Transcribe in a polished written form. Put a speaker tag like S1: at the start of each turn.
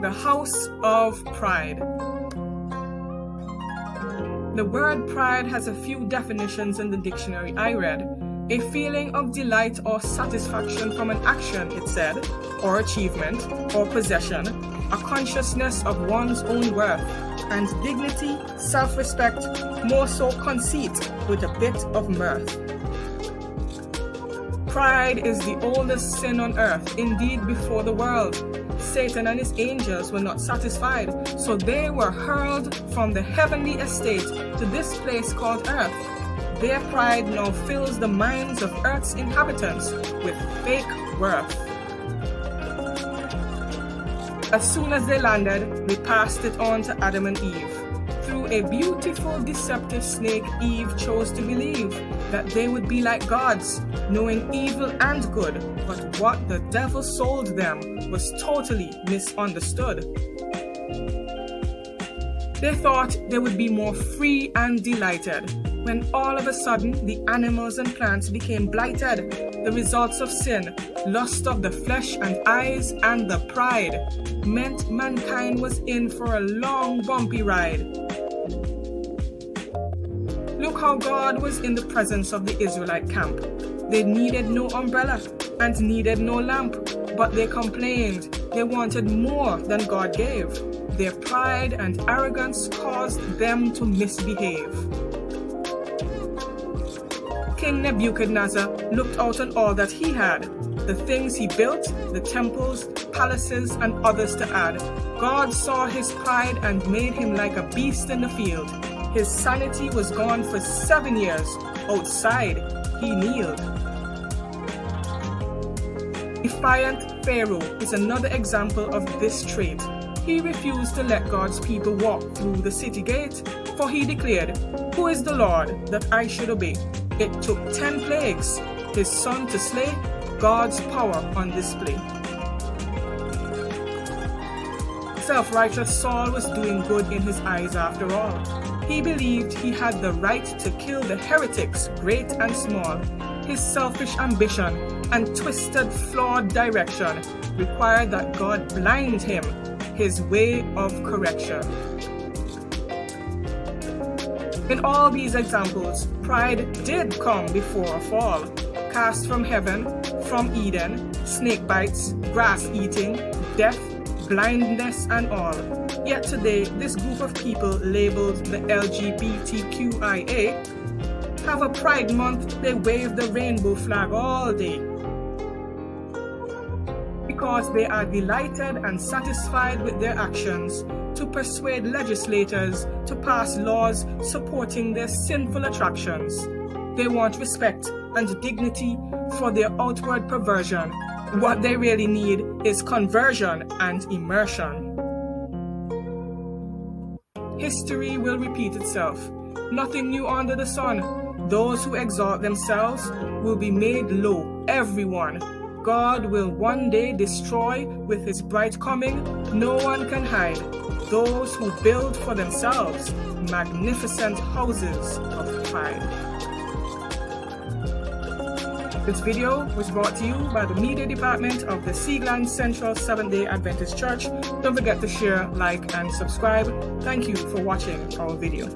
S1: The house of pride. The word pride has a few definitions in the dictionary I read. A feeling of delight or satisfaction from an action, it said, or achievement, or possession, a consciousness of one's own worth, and dignity, self-respect, more so conceit, with a bit of mirth. Pride is the oldest sin on earth, indeed before the world. Satan and his angels were not satisfied, so they were hurled from the heavenly estate to this place called earth. Their pride now fills the minds of earth's inhabitants with fake worth. As soon as they landed, they passed it on to Adam and Eve. Through a beautiful, deceptive snake, Eve chose to believe that they would be like gods, knowing evil and good, but what the devil sold them was totally misunderstood. They thought they would be more free and delighted, when all of a sudden the animals and plants became blighted, the results of sin, lust of the flesh and eyes, and the pride, meant mankind was in for a long bumpy ride. Look how God was in the presence of the Israelite camp. They needed no umbrella and needed no lamp, but they complained. They wanted more than God gave. Their pride and arrogance caused them to misbehave. King Nebuchadnezzar looked out on all that he had, the things he built, the temples, palaces, and others to add. God saw his pride and made him like a beast in the field. His sanity was gone for 7 years. Outside, he kneeled. Defiant Pharaoh is another example of this trait. He refused to let God's people walk through the city gate, for he declared, "Who is the Lord that I should obey?" It took 10 plagues, his son to slay, God's power on display. Self-righteous Saul was doing good in his eyes after all. He believed he had the right to kill the heretics, great and small. His selfish ambition and twisted, flawed direction required that God blind him, his way of correction. In all these examples, pride did come before a fall. Cast from heaven, from Eden, snake bites, grass eating, death, blindness, and all. Yet today, this group of people labeled the LGBTQIA have a Pride Month. They wave the rainbow flag all day because they are delighted and satisfied with their actions to persuade legislators to pass laws supporting their sinful attractions. They want respect and dignity for their outward perversion. What they really need is conversion and immersion. History will repeat itself. Nothing new under the sun. Those who exalt themselves will be made low, everyone. God will one day destroy with his bright coming. No one can hide. Those who build for themselves magnificent houses of pride. This video was brought to you by the Media Department of the Sealand Central Seventh-day Adventist Church. Don't forget to share, like, and subscribe. Thank you for watching our video.